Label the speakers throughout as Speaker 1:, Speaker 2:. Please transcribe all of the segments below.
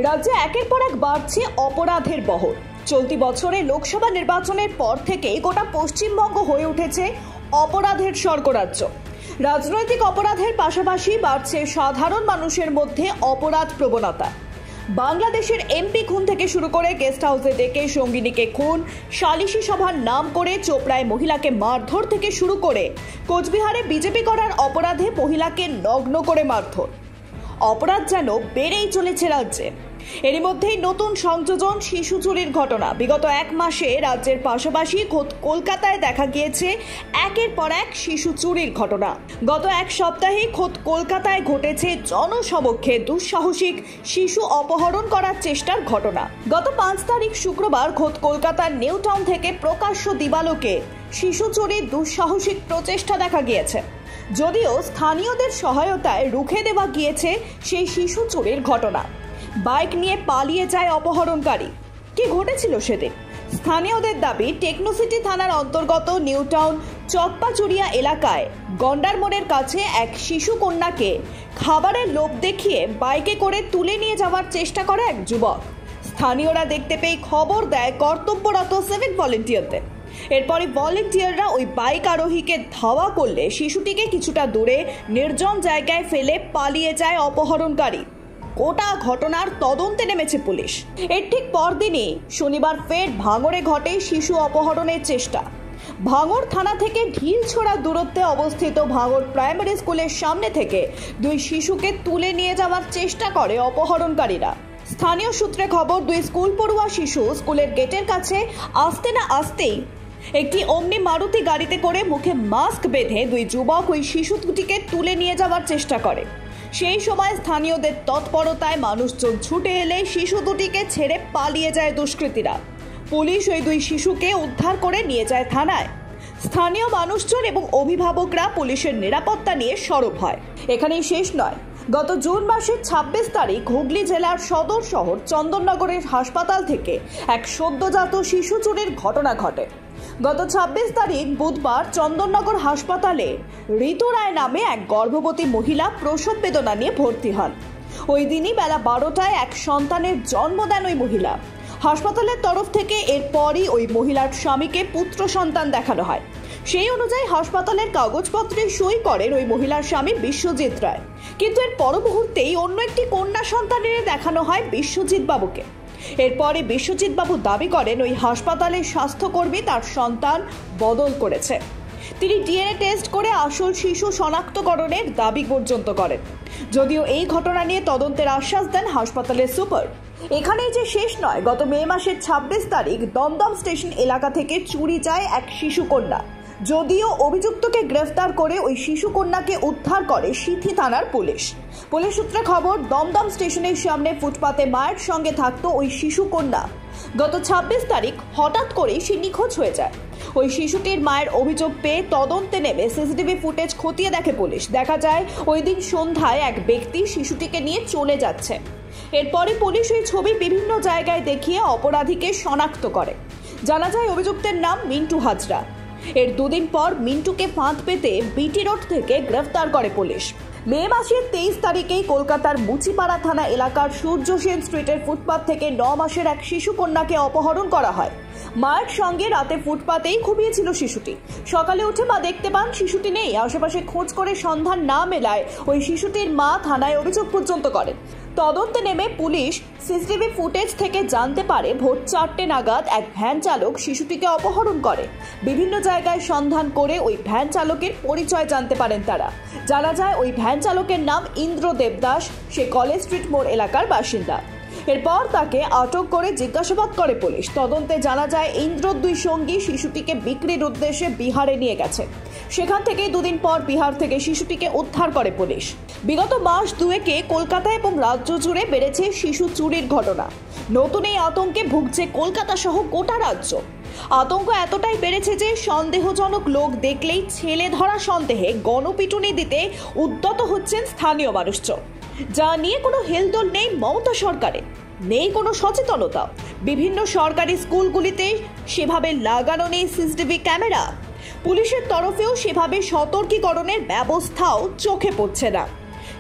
Speaker 1: রাজ্যে একের পর এক বাড়ছে অপরাধের বহর। চলতি বছরে লোকসভা নির্বাচনের পর থেকে গোটা পশ্চিমবঙ্গ হয়ে উঠেছে অপরাধের স্বর্গরাজ্য। রাজনৈতিক অপরাধের পাশাপাশি বাড়ছে সাধারণ মানুষের মধ্যে অপরাধ প্রবণতা। বাংলাদেশের এমপি খুন থেকে শুরু করে গেস্ট হাউসে ডেকে সঙ্গিনীকে খুন, সালিশি সভার নাম করে চোপড়ায় মহিলাকে মারধর থেকে শুরু করে কোচবিহারে বিজেপি করার অপরাধে মহিলাকে নগ্ন করে মারধর। অপরাধ যেন বেড়েই চলেছে রাজ্যে। এরই মধ্যেই নতুন সংযোজন শিশু চুরির ঘটনা। বিগত এক মাসে রাজ্যের পাশাপাশি খোদ কলকাতায় দেখা গিয়েছে একের পর এক শিশু চুরির ঘটনা। গত এক সপ্তাহে খোদ কলকাতায় ঘটেছে জনসমক্ষে দুঃসাহসিক শিশু অপহরণ করার চেষ্টার ঘটনা। গত 5 তারিখ শুক্রবার খোদ কলকাতার নিউ টাউন থেকে প্রকাশ্য দিবালোকে শিশু চুরির দুঃসাহসিক প্রচেষ্টা দেখা গিয়েছে। যদিও স্থানীয়দের সহায়তায় রুখে দেওয়া গিয়েছে সেই শিশু চুরির ঘটনা। বাইক নিয়ে পালিয়ে যায় অপহরণকারী। কি ঘটেছিল সেদিন? স্থানীয়দের দাবি, টেকনোসিটি থানার অন্তর্গত নিউ টাউন চপ্পাচুরিয়া এলাকায় গন্ডার মোড়ের কাছে এক শিশু কন্যাকে খাবারের লোভ দেখিয়ে বাইকে করে তুলে নিয়ে যাওয়ার চেষ্টা করে এক যুবক। স্থানীয়রা দেখতে পেয়ে খবর দেয় কর্তব্যরত সিভিক ভলেন্টিয়ারদের। এরপরে ভলেন্টিয়াররা ওই বাইক আরোহীকে ধাওয়া করলে শিশুটিকে কিছুটা দূরে নির্জন জায়গায় ফেলে পালিয়ে যায় অপহরণকারী। গোটা ঘটনার তদন্তে নেমেছে পুলিশ। এর ঠিক পরদিনই শনিবার ফের ভাঙড়ে ঘটে শিশু অপহরণের চেষ্টা। ভাঙড় থানা থেকে ঢিলছোড়া দূরত্বে অবস্থিত ভাঙড় প্রাইমারি স্কুলের সামনে থেকে 2 শিশুকে তুলে নিয়ে যাওয়ার চেষ্টা করে অপহরণকারীরা। স্থানীয় সূত্রে খবর, 2 স্কুল পড়ুয়া শিশু স্কুলের গেটের কাছে আসতে না আসতেই একটি অমনি মারুতি গাড়িতে করে মুখে মাস্ক বেঁধে 2 যুবক ওই শিশু দুটিকে তুলে নিয়ে যাওয়ার চেষ্টা করে। সেই সময় স্থানীয়দের তৎপরতায় মানুষজন ছুটে এলে শিশু দুটিকে ছেড়ে পালিয়ে যায় দুষ্কৃতীরা। পুলিশ ওই 2 শিশুকে উদ্ধার করে নিয়ে যায় থানায়। স্থানীয় মানুষজন এবং অভিভাবকরা পুলিশের নিরাপত্তা নিয়ে সরব হয়। এখানেই শেষ নয়। গত জুন মাসের 26 তারিখ হুগলি জেলার সদর শহর চন্দননগরের হাসপাতাল থেকে এক সদ্যজাত শিশু চুরির ঘটনা ঘটে। গত 26 তারিখ বুধবার চন্দননগর হাসপাতালে ঋতু রায় নামে এক গর্ভবতী মহিলা প্রসব বেদনা নিয়ে ভর্তি হন। ওই দিনই বেলা 12টায় এক সন্তানের জন্ম দেন ওই মহিলা। হাসপাতালের তরফ থেকে এরপরই ওই মহিলার স্বামীকে পুত্র সন্তান দেখানো হয়। সেই অনুযায়ী হাসপাতালের কাগজপত্রে সই করেন ওই মহিলার স্বামী বিশ্বজিৎ রায়। কিন্তু এর পর মুহূর্তেই অন্য একটি কন্যা সন্তানের দেখানো হয় বিশ্বজিৎ বাবুকে। এরপরে বিশ্বজিৎ বাবু দাবি করেন ওই হাসপাতালের স্বাস্থ্যকর্মী তার সন্তান বদল করেছে। তিনি ডিএনএ টেস্ট করে আসল শিশু শনাক্তকরণের দাবি পর্যন্ত করেন। যদিও এই ঘটনা নিয়ে তদন্তের আশ্বাস দেন হাসপাতালের সুপার। এখানেই যে শেষ নয়, গত মে মাসের 26 তারিখ দমদম স্টেশন এলাকা থেকে চুরি যায় এক শিশু কন্যা। যদিও অভিযুক্তকে গ্রেফতার করে ওই শিশু কন্যাকে উদ্ধার করে সিথি থানার পুলিশ। পুলিশ সূত্রে খবর, দমদম স্টেশনের সামনে ফুটপাতে মায়ের সঙ্গে থাকতো ওই শিশু কন্যা। গত 26 তারিখ হঠাৎ করেই সে নিখোঁজ হয়ে যায়। ওই শিশুটির মায়ের অভিযোগ পেয়ে তদন্তে নেমে সিসিটিভি ফুটেজ খতিয়ে দেখে পুলিশ। দেখা যায় ওই দিন সন্ধ্যায় এক ব্যক্তি শিশুটিকে নিয়ে চলে যাচ্ছে। এরপরে পুলিশ ওই ছবি বিভিন্ন জায়গায় দেখিয়ে অপরাধীকে শনাক্ত করে। জানা যায় অভিযুক্তের নাম মিন্টু হাজরা। এর 2 দিন পর মিন্টুকে ফাঁদ পেতে বিটি রোড থেকে গ্রেফতার করে পুলিশ। মে মাসের 23 তারিখেই কলকাতার মুচিপাড়া থানা এলাকার সূর্য সেন স্ট্রিটের ফুটপাত থেকে 9 মাসের এক শিশু কন্যাকে অপহরণ করা হয়। মায়ের সঙ্গে রাতে ফুটপাতেই ঘুমিয়েছিল শিশুটি। সকালে উঠে মা দেখতে পান শিশুটি নেই। আশেপাশে খোঁজ করে সন্ধান না মেলায় ওই শিশুটির মা থানায় অভিযোগ পর্যন্ত করেন। তদন্তে নেমে পুলিশ সিসিটিভি ফুটেজ থেকে জানতে পারে ভোর 4টে নাগাদ এক ভ্যান চালক শিশুটিকে অপহরণ করে। বিভিন্ন জায়গায় সন্ধান করে ওই ভ্যান চালকের পরিচয় জানতে পারেন তারা। জানা যায় ওই ভ্যান চালকের নাম ইন্দ্র দেবদাস। সে কলেজ স্ট্রিট মোড় এলাকার বাসিন্দা। এরপর তাকে আটক করে জিজ্ঞাসাবাদ করে পুলিশ। তদন্তে জানা যায় ইন্দ্রর 2 সঙ্গী শিশুটিকে বিক্রির উদ্দেশ্যে বিহারে নিয়ে গেছে। সেখান থেকে 2 দিন পর বিহার থেকে শিশুটিকে উদ্ধার করে পুলিশ। বিগত মাস 2 কলকাতা এবং রাজ্য জুড়ে বেড়েছে শিশু চুরির ঘটনা। নতুন এই আতঙ্কে ভুগছে কলকাতা সহ গোটা রাজ্য। আতঙ্ক এতটাই বেড়েছে যে সন্দেহজনক লোক দেখলেই ছেলে ধরা সন্দেহে গণপিটুনি দিতে উদ্যত হচ্ছেন স্থানীয় মানুষজন। যা নিয়ে কোনো হেলদোল নেই মমতা সরকারের, নেই কোনো সচেতনতা। বিভিন্ন সরকারি স্কুলগুলিতে সেভাবে লাগানো নেই সিসিটিভি ক্যামেরা। পুলিশের তরফেও সেভাবে সতর্কীকরণের ব্যবস্থাও চোখে পড়ছে না।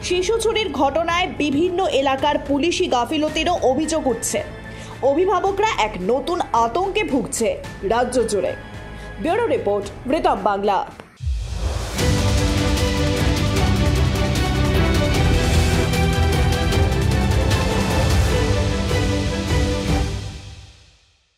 Speaker 1: শিশু চুরির ঘটনায় বিভিন্ন এলাকার পুলিশি গাফিলতিরও অভিযোগ উঠছে। অভিভাবকরা এক নতুন আতঙ্কে ভুগছে রাজ্য জুড়ে। Bureau report, Ritam Bangla.